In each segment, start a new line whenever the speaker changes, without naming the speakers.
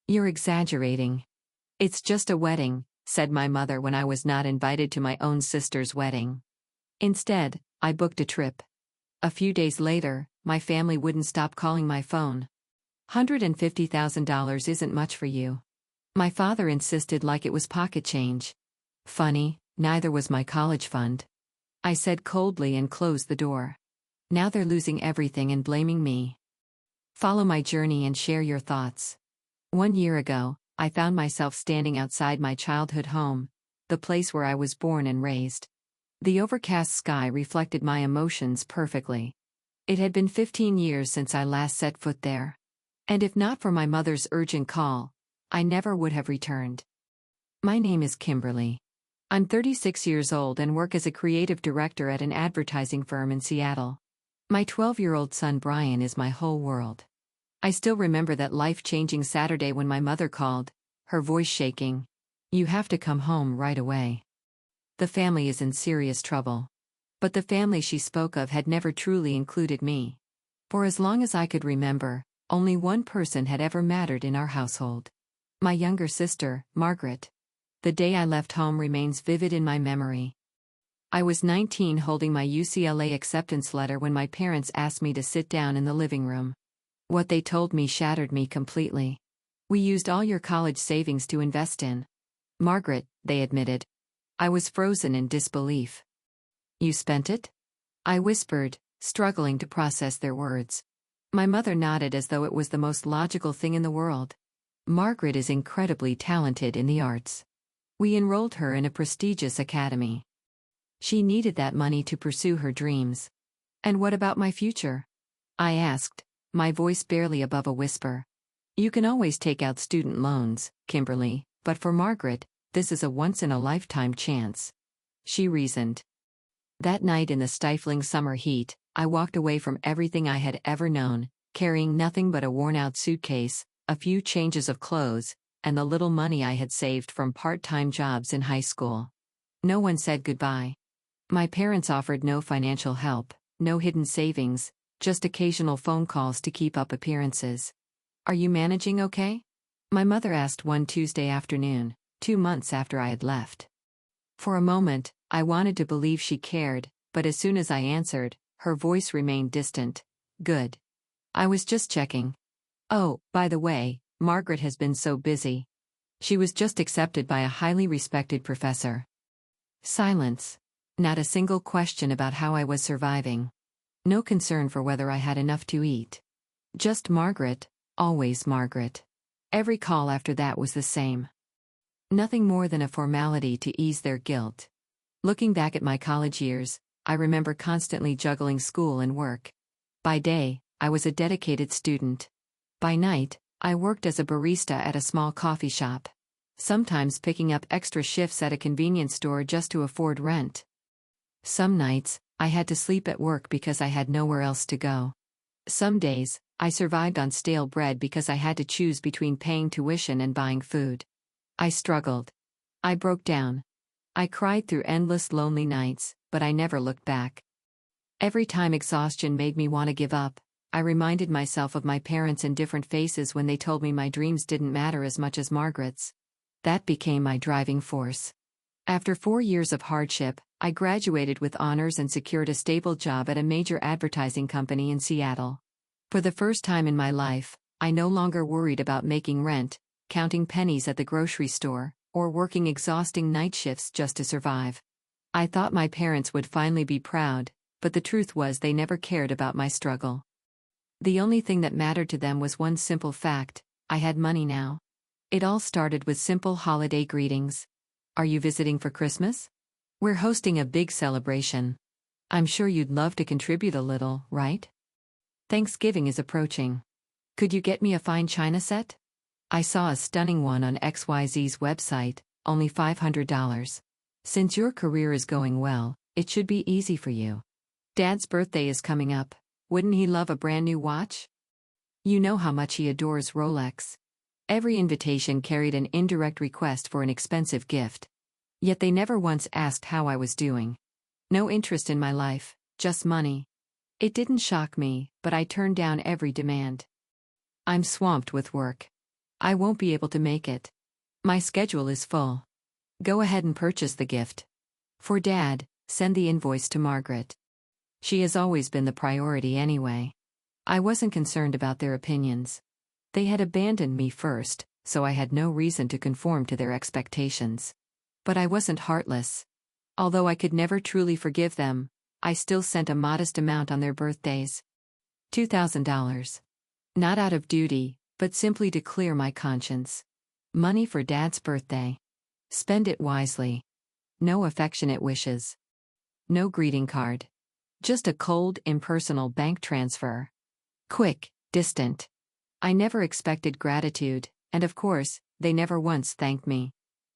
You're exaggerating. It's just a wedding, said my mother when I was not invited to my own sister's wedding. Instead, I booked a trip. A few days later, my family wouldn't stop calling my phone. $150,000 isn't much for you. My father insisted like it was pocket change. Funny, neither was my college fund. I said coldly and closed the door. Now they're losing everything and blaming me. Follow my journey and share your thoughts. 1 year ago, I found myself standing outside my childhood home, the place where I was born and raised. The overcast sky reflected my emotions perfectly. It had been 15 years since I last set foot there. And if not for my mother's urgent call, I never would have returned. My name is Kimberly. I'm 36 years old and work as a creative director at an advertising firm in Seattle. My 12-year-old son Brian is my whole world. I still remember that life-changing Saturday when my mother called, her voice shaking. You have to come home right away. The family is in serious trouble. But the family she spoke of had never truly included me. For as long as I could remember, only one person had ever mattered in our household. My younger sister, Margaret. The day I left home remains vivid in my memory. I was 19 holding my UCLA acceptance letter when my parents asked me to sit down in the living room. What they told me shattered me completely. We used all your college savings to invest in. Margaret, they admitted. I was frozen in disbelief. You spent it? I whispered, struggling to process their words. My mother nodded as though it was the most logical thing in the world. Margaret is incredibly talented in the arts. We enrolled her in a prestigious academy. She needed that money to pursue her dreams. And what about my future? I asked, my voice barely above a whisper. You can always take out student loans, Kimberly, but for Margaret, this is a once-in-a-lifetime chance. She reasoned. That night in the stifling summer heat, I walked away from everything I had ever known, carrying nothing but a worn-out suitcase, a few changes of clothes, and the little money I had saved from part-time jobs in high school. No one said goodbye. My parents offered no financial help, no hidden savings, just occasional phone calls to keep up appearances. Are you managing okay? My mother asked one Tuesday afternoon, 2 months after I had left. For a moment, I wanted to believe she cared, but as soon as I answered, her voice remained distant. Good. I was just checking. Oh, by the way, Margaret has been so busy. She was just accepted by a highly respected professor. Silence. Not a single question about how I was surviving. No concern for whether I had enough to eat. Just Margaret, always Margaret. Every call after that was the same. Nothing more than a formality to ease their guilt. Looking back at my college years, I remember constantly juggling school and work. By day, I was a dedicated student. By night, I worked as a barista at a small coffee shop. Sometimes picking up extra shifts at a convenience store just to afford rent. Some nights, I had to sleep at work because I had nowhere else to go. Some days, I survived on stale bread because I had to choose between paying tuition and buying food. I struggled. I broke down. I cried through endless lonely nights, but I never looked back. Every time exhaustion made me want to give up, I reminded myself of my parents' indifferent faces when they told me my dreams didn't matter as much as Margaret's. That became my driving force. After 4 years of hardship, I graduated with honors and secured a stable job at a major advertising company in Seattle. For the first time in my life, I no longer worried about making rent, counting pennies at the grocery store, or working exhausting night shifts just to survive. I thought my parents would finally be proud, but the truth was they never cared about my struggle. The only thing that mattered to them was one simple fact: I had money now. It all started with simple holiday greetings. Are you visiting for Christmas? We're hosting a big celebration. I'm sure you'd love to contribute a little, right? Thanksgiving is approaching. Could you get me a fine china set? I saw a stunning one on XYZ's website, only $500. Since your career is going well, it should be easy for you. Dad's birthday is coming up. Wouldn't he love a brand new watch? You know how much he adores Rolex. Every invitation carried an indirect request for an expensive gift. Yet they never once asked how I was doing. No interest in my life, just money. It didn't shock me, but I turned down every demand. I'm swamped with work. I won't be able to make it. My schedule is full. Go ahead and purchase the gift. For Dad, send the invoice to Margaret. She has always been the priority anyway. I wasn't concerned about their opinions. They had abandoned me first, so I had no reason to conform to their expectations. But I wasn't heartless. Although I could never truly forgive them, I still sent a modest amount on their birthdays. $2,000. Not out of duty, but simply to clear my conscience. Money for Dad's birthday. Spend it wisely. No affectionate wishes. No greeting card. Just a cold, impersonal bank transfer. Quick, distant. I never expected gratitude, and of course, they never once thanked me.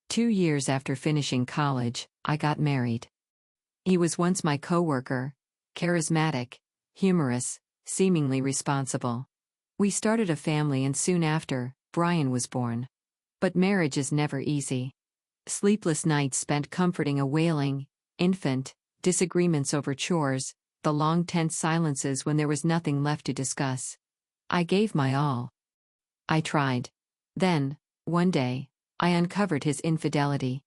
2 years after finishing college, I got married. He was once my coworker, charismatic, humorous, seemingly responsible. We started a family and soon after, Brian was born. But marriage is never easy. Sleepless nights spent comforting a wailing infant, disagreements over chores, the long tense silences when there was nothing left to discuss. I gave my all. I tried. Then, one day, I uncovered his infidelity.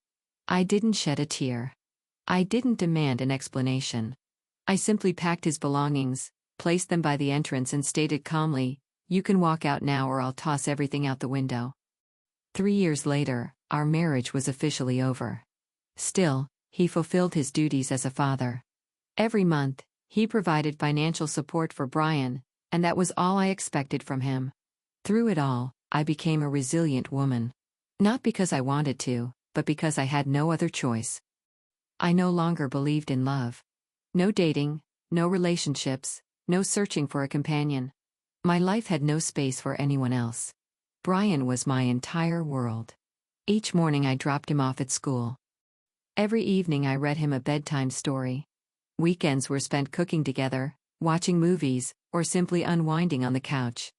I didn't shed a tear. I didn't demand an explanation. I simply packed his belongings, placed them by the entrance and stated calmly, "You can walk out now or I'll toss everything out the window." 3 years later, our marriage was officially over. Still, he fulfilled his duties as a father. Every month, he provided financial support for Brian, and that was all I expected from him. Through it all, I became a resilient woman. Not because I wanted to, but because I had no other choice. I no longer believed in love. No dating, no relationships, no searching for a companion. My life had no space for anyone else. Brian was my entire world. Each morning I dropped him off at school. Every evening I read him a bedtime story. Weekends were spent cooking together, watching movies, or simply unwinding on the couch.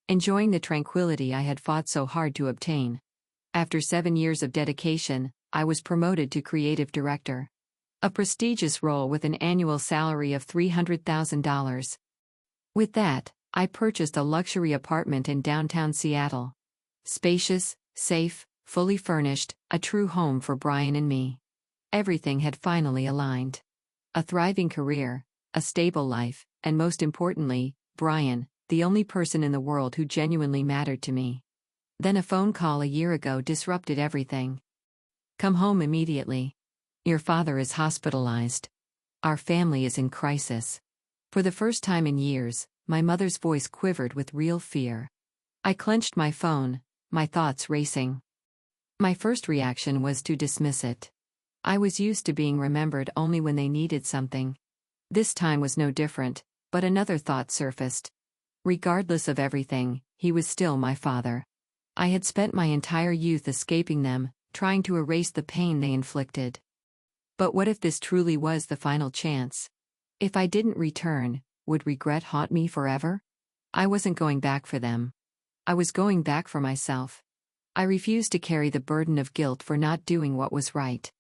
Enjoying the tranquility I had fought so hard to obtain. After 7 years of dedication, I was promoted to creative director. A prestigious role with an annual salary of $300,000. With that, I purchased a luxury apartment in downtown Seattle. Spacious, safe, fully furnished, a true home for Brian and me. Everything had finally aligned. A thriving career, a stable life, and most importantly, Brian, the only person in the world who genuinely mattered to me. Then a phone call a year ago disrupted everything. "Come home immediately. Your father is hospitalized. Our family is in crisis." For the first time in years, my mother's voice quivered with real fear. I clenched my phone, my thoughts racing. My first reaction was to dismiss it. I was used to being remembered only when they needed something. This time was no different, but another thought surfaced. Regardless of everything, he was still my father. I had spent my entire youth escaping them, trying to erase the pain they inflicted. But what if this truly was the final chance? If I didn't return, would regret haunt me forever? I wasn't going back for them. I was going back for myself. I refused to carry the burden of guilt for not doing what was right.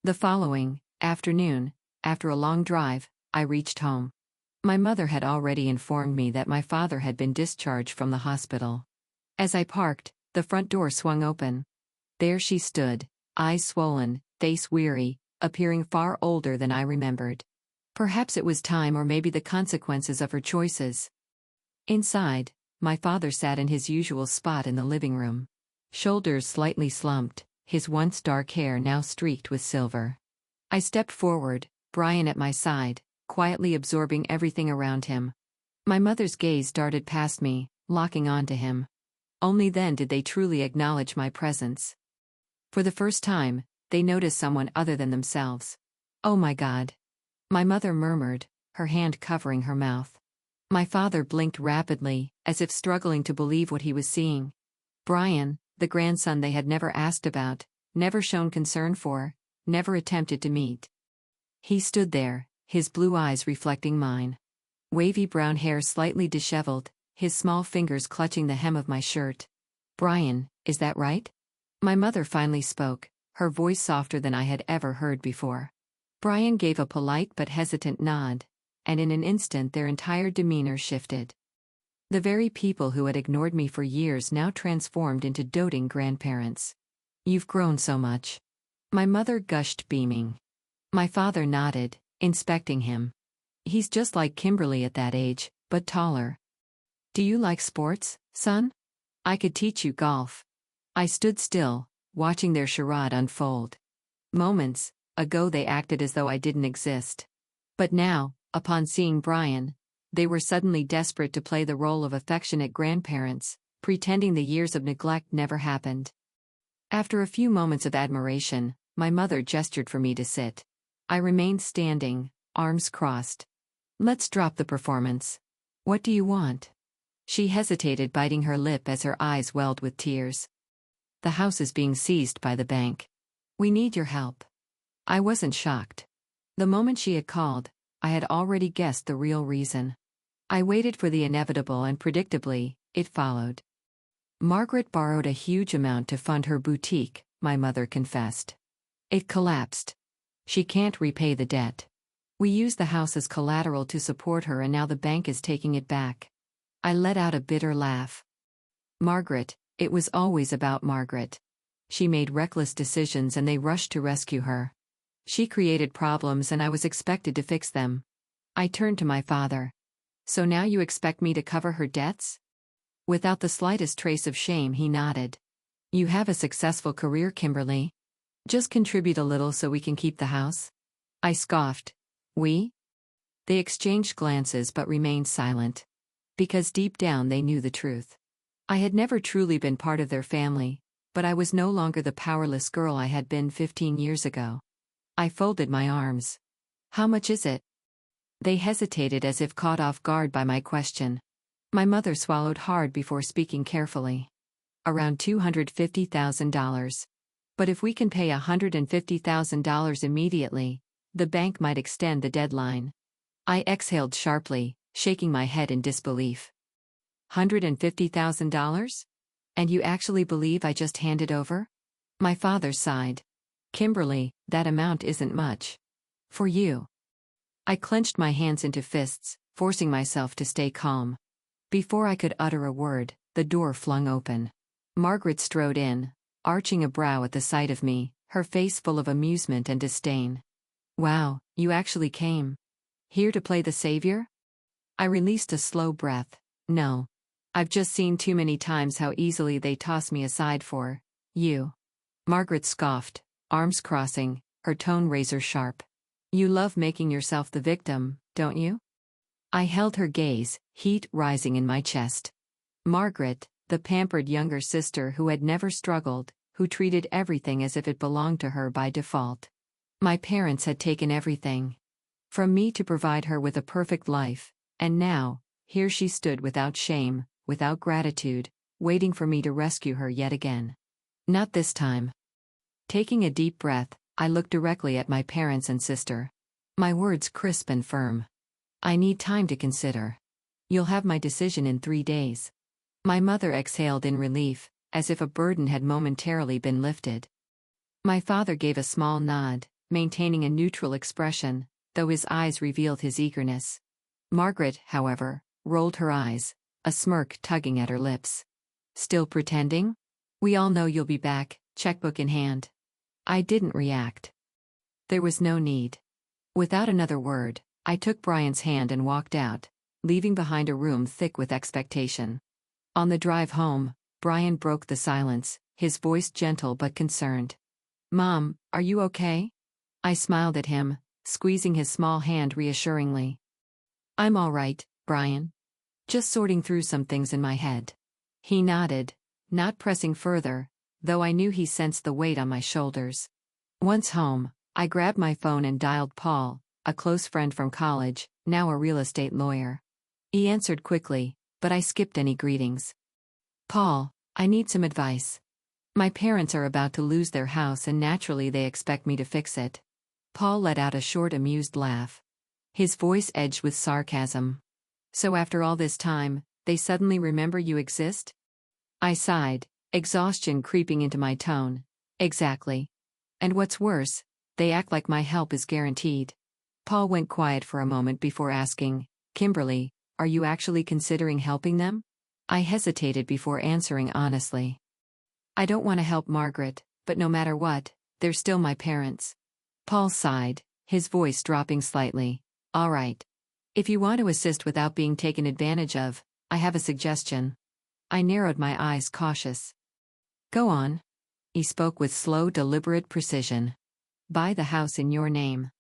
The following afternoon, after a long drive, I reached home. My mother had already informed me that my father had been discharged from the hospital. As I parked, the front door swung open. There she stood, eyes swollen, face weary, appearing far older than I remembered. Perhaps it was time or maybe the consequences of her choices. Inside, my father sat in his usual spot in the living room. Shoulders slightly slumped, his once dark hair now streaked with silver. I stepped forward, Brian at my side, quietly absorbing everything around him. My mother's gaze darted past me, locking onto him. Only then did they truly acknowledge my presence. For the first time, they noticed someone other than themselves. "Oh my God," my mother murmured, her hand covering her mouth. My father blinked rapidly, as if struggling to believe what he was seeing. Brian, the grandson they had never asked about, never shown concern for, never attempted to meet. He stood there, his blue eyes reflecting mine. Wavy brown hair slightly disheveled, his small fingers clutching the hem of my shirt. "Brian, is that right?" My mother finally spoke, her voice softer than I had ever heard before. Brian gave a polite but hesitant nod, and in an instant their entire demeanor shifted. The very people who had ignored me for years now transformed into doting grandparents. You've grown so much. My mother gushed, beaming. My father nodded, inspecting him. He's just like Kimberly at that age, but taller. Do you like sports, son? I could teach you golf. I stood still, watching their charade unfold. Moments ago they acted as though I didn't exist. But now, upon seeing Brian, they were suddenly desperate to play the role of affectionate grandparents, pretending the years of neglect never happened. After a few moments of admiration, my mother gestured for me to sit. I remained standing, arms crossed. Let's drop the performance. What do you want? She hesitated, biting her lip as her eyes welled with tears. The house is being seized by the bank. We need your help. I wasn't shocked. The moment she had called, I had already guessed the real reason. I waited for the inevitable, and predictably, it followed. Margaret borrowed a huge amount to fund her boutique, my mother confessed. It collapsed. She can't repay the debt. We used the house as collateral to support her, and now the bank is taking it back. I let out a bitter laugh. Margaret, it was always about Margaret. She made reckless decisions and they rushed to rescue her. She created problems and I was expected to fix them. I turned to my father. So now you expect me to cover her debts? Without the slightest trace of shame, he nodded. You have a successful career, Kimberly. Just contribute a little so we can keep the house. I scoffed. We? They exchanged glances but remained silent. Because deep down they knew the truth. I had never truly been part of their family, but I was no longer the powerless girl I had been 15 years ago. I folded my arms. How much is it? They hesitated as if caught off guard by my question. My mother swallowed hard before speaking carefully. Around $250,000. But if we can pay $150,000 immediately, the bank might extend the deadline. I exhaled sharply, shaking my head in disbelief. $150,000? And you actually believe I just handed over? My father sighed. Kimberly, that amount isn't much. For you. I clenched my hands into fists, forcing myself to stay calm. Before I could utter a word, the door flung open. Margaret strode in, arching a brow at the sight of me, her face full of amusement and disdain. Wow, you actually came. Here to play the savior? I released a slow breath. No. I've just seen too many times how easily they toss me aside for you. Margaret scoffed, arms crossing, her tone razor sharp. You love making yourself the victim, don't you? I held her gaze, heat rising in my chest. Margaret, the pampered younger sister who had never struggled, who treated everything as if it belonged to her by default. My parents had taken everything from me to provide her with a perfect life, and now, here she stood without shame, without gratitude, waiting for me to rescue her yet again. Not this time. Taking a deep breath, I looked directly at my parents and sister. My words crisp and firm. I need time to consider. You'll have my decision in 3 days. My mother exhaled in relief, as if a burden had momentarily been lifted. My father gave a small nod, maintaining a neutral expression, though his eyes revealed his eagerness. Margaret, however, rolled her eyes, a smirk tugging at her lips. Still pretending? We all know you'll be back, checkbook in hand. I didn't react. There was no need. Without another word, I took Brian's hand and walked out, leaving behind a room thick with expectation. On the drive home, Brian broke the silence, his voice gentle but concerned. Mom, are you okay? I smiled at him, squeezing his small hand reassuringly. I'm all right, Brian. Just sorting through some things in my head. He nodded, not pressing further, though I knew he sensed the weight on my shoulders. Once home, I grabbed my phone and dialed Paul, a close friend from college, now a real estate lawyer. He answered quickly, but I skipped any greetings. Paul, I need some advice. My parents are about to lose their house and naturally they expect me to fix it. Paul let out a short, amused laugh. His voice edged with sarcasm. So after all this time, they suddenly remember you exist? I sighed, exhaustion creeping into my tone. Exactly. And what's worse, they act like my help is guaranteed. Paul went quiet for a moment before asking, Kimberly, are you actually considering helping them? I hesitated before answering honestly. I don't want to help Margaret, but no matter what, they're still my parents. Paul sighed, his voice dropping slightly. All right. If you want to assist without being taken advantage of, I have a suggestion. I narrowed my eyes, cautious. Go on. He spoke with slow, deliberate precision. Buy the house in your name.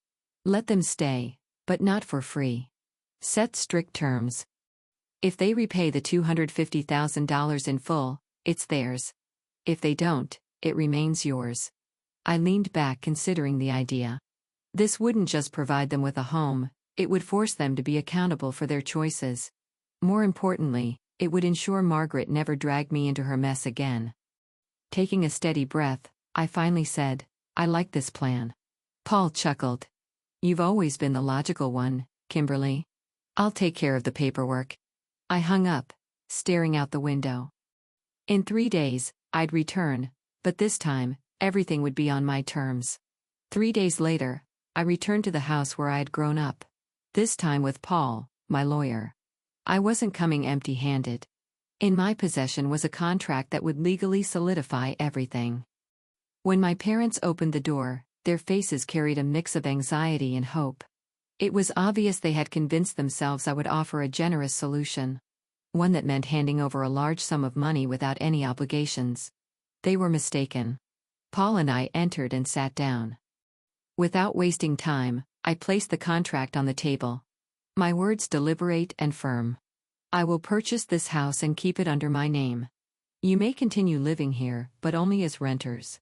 Let them stay, but not for free. Set strict terms. If they repay the $250,000 in full, it's theirs. If they don't, it remains yours. I leaned back, considering the idea. This wouldn't just provide them with a home, it would force them to be accountable for their choices. More importantly, it would ensure Margaret never dragged me into her mess again. Taking a steady breath, I finally said, I like this plan. Paul chuckled. You've always been the logical one, Kimberly. I'll take care of the paperwork. I hung up, staring out the window. In 3 days, I'd return, but this time, everything would be on my terms. 3 days later, I returned to the house where I had grown up. This time with Paul, my lawyer. I wasn't coming empty-handed. In my possession was a contract that would legally solidify everything. When my parents opened the door, their faces carried a mix of anxiety and hope. It was obvious they had convinced themselves I would offer a generous solution. One that meant handing over a large sum of money without any obligations. They were mistaken. Paul and I entered and sat down. Without wasting time, I placed the contract on the table. My words deliberate and firm. I will purchase this house and keep it under my name. You may continue living here, but only as renters.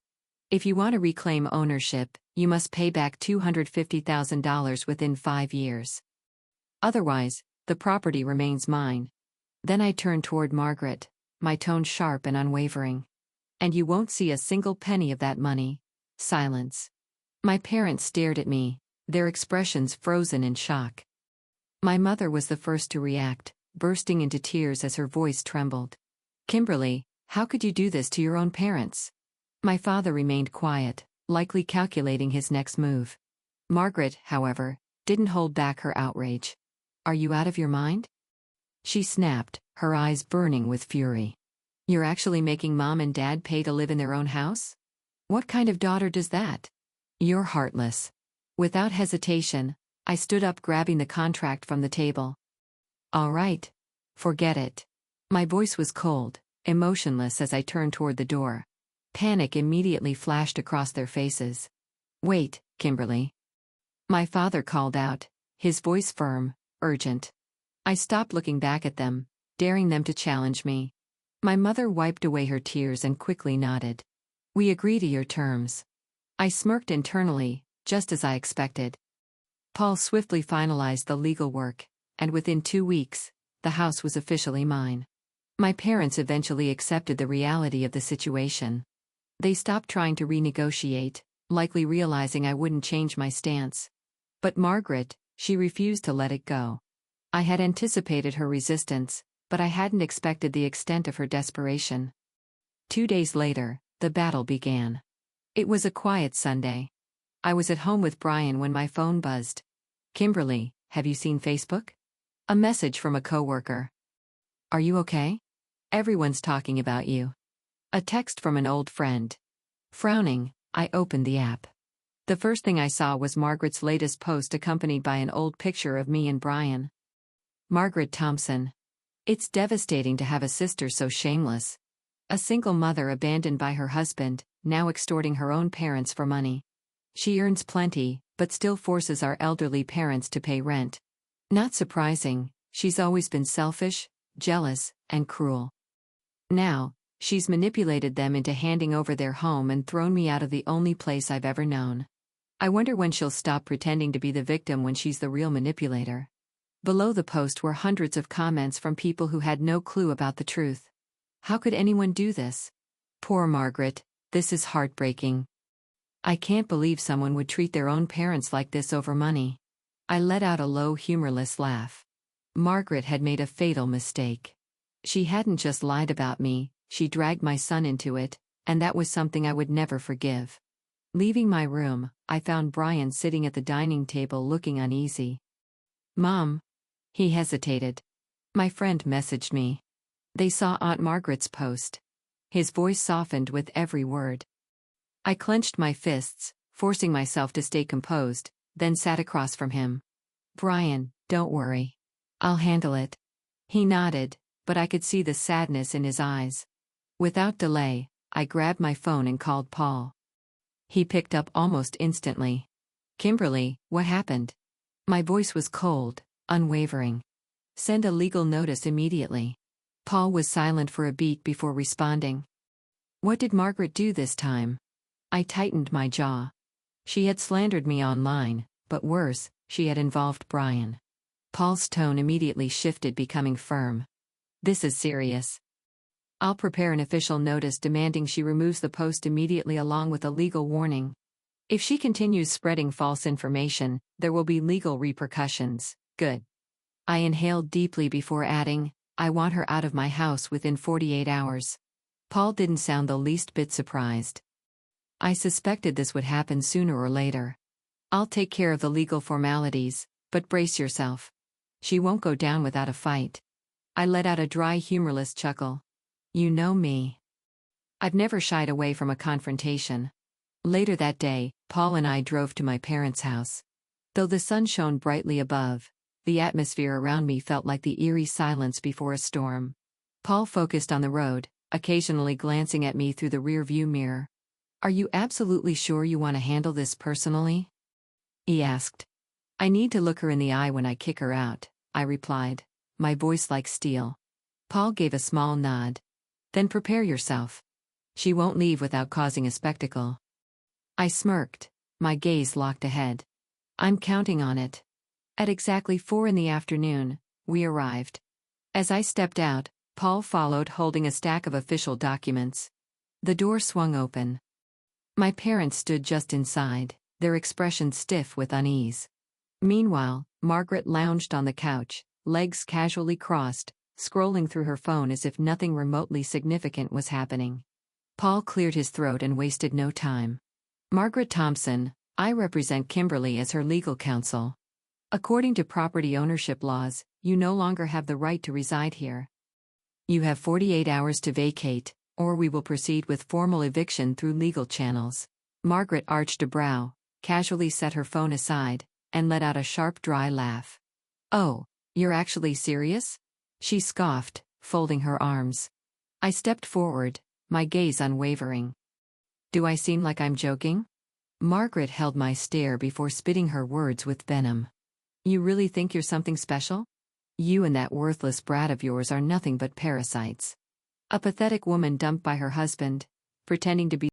If you want to reclaim ownership, you must pay back $250,000 within 5 years. Otherwise, the property remains mine. Then I turned toward Margaret, my tone sharp and unwavering. And you won't see a single penny of that money. Silence. My parents stared at me, their expressions frozen in shock. My mother was the first to react, bursting into tears as her voice trembled. Kimberly, how could you do this to your own parents? My father remained quiet, likely calculating his next move. Margaret, however, didn't hold back her outrage. Are you out of your mind? She snapped, her eyes burning with fury. You're actually making Mom and Dad pay to live in their own house? What kind of daughter does that? You're heartless. Without hesitation, I stood up, grabbing the contract from the table. All right. Forget it. My voice was cold, emotionless as I turned toward the door. Panic immediately flashed across their faces. Wait, Kimberly. My father called out, his voice firm, urgent. I stopped, looking back at them, daring them to challenge me. My mother wiped away her tears and quickly nodded. We agree to your terms. I smirked internally, just as I expected. Paul swiftly finalized the legal work, and within 2 weeks, the house was officially mine. My parents eventually accepted the reality of the situation. They stopped trying to renegotiate, likely realizing I wouldn't change my stance. But Margaret, she refused to let it go. I had anticipated her resistance, but I hadn't expected the extent of her desperation. 2 days later, the battle began. It was a quiet Sunday. I was at home with Brian when my phone buzzed. Kimberly, have you seen Facebook? A message from a coworker. Are you okay? Everyone's talking about you. A text from an old friend. Frowning, I opened the app. The first thing I saw was Margaret's latest post, accompanied by an old picture of me and Brian. Margaret Thompson. It's devastating to have a sister so shameless. A single mother abandoned by her husband, now extorting her own parents for money. She earns plenty, but still forces our elderly parents to pay rent. Not surprising, she's always been selfish, jealous, and cruel. Now, she's manipulated them into handing over their home and thrown me out of the only place I've ever known. I wonder when she'll stop pretending to be the victim when she's the real manipulator. Below the post were hundreds of comments from people who had no clue about the truth. How could anyone do this? Poor Margaret, this is heartbreaking. I can't believe someone would treat their own parents like this over money. I let out a low, humorless laugh. Margaret had made a fatal mistake. She hadn't just lied about me, she dragged my son into it, and that was something I would never forgive. Leaving my room, I found Brian sitting at the dining table looking uneasy. Mom. He hesitated. My friend messaged me. They saw Aunt Margaret's post. His voice softened with every word. I clenched my fists, forcing myself to stay composed, then sat across from him. Brian, don't worry. I'll handle it. He nodded, but I could see the sadness in his eyes. Without delay, I grabbed my phone and called Paul. He picked up almost instantly. Kimberly, what happened? My voice was cold, unwavering. Send a legal notice immediately. Paul was silent for a beat before responding. What did Margaret do this time? I tightened my jaw. She had slandered me online, but worse, she had involved Brian. Paul's tone immediately shifted, becoming firm. This is serious. I'll prepare an official notice demanding she removes the post immediately along with a legal warning. If she continues spreading false information, there will be legal repercussions. Good. I inhaled deeply before adding, I want her out of my house within 48 hours. Paul didn't sound the least bit surprised. I suspected this would happen sooner or later. I'll take care of the legal formalities, but brace yourself. She won't go down without a fight. I let out a dry, humorless chuckle. You know me. I've never shied away from a confrontation. Later that day, Paul and I drove to my parents' house. Though the sun shone brightly above, the atmosphere around me felt like the eerie silence before a storm. Paul focused on the road, occasionally glancing at me through the rear-view mirror. Are you absolutely sure you want to handle this personally? He asked. I need to look her in the eye when I kick her out, I replied, my voice like steel. Paul gave a small nod. Then prepare yourself. She won't leave without causing a spectacle. I smirked, my gaze locked ahead. I'm counting on it. At exactly 4 p.m, we arrived. As I stepped out, Paul followed holding a stack of official documents. The door swung open. My parents stood just inside, their expressions stiff with unease. Meanwhile, Margaret lounged on the couch, legs casually crossed, scrolling through her phone as if nothing remotely significant was happening. Paul cleared his throat and wasted no time. Margaret Thompson, I represent Kimberly as her legal counsel. According to property ownership laws, you no longer have the right to reside here. You have 48 hours to vacate, or we will proceed with formal eviction through legal channels. Margaret arched a brow, casually set her phone aside, and let out a sharp, dry laugh. Oh, you're actually serious? She scoffed, folding her arms. I stepped forward, my gaze unwavering. Do I seem like I'm joking? Margaret held my stare before spitting her words with venom. You really think you're something special? You and that worthless brat of yours are nothing but parasites. A pathetic woman dumped by her husband, pretending to be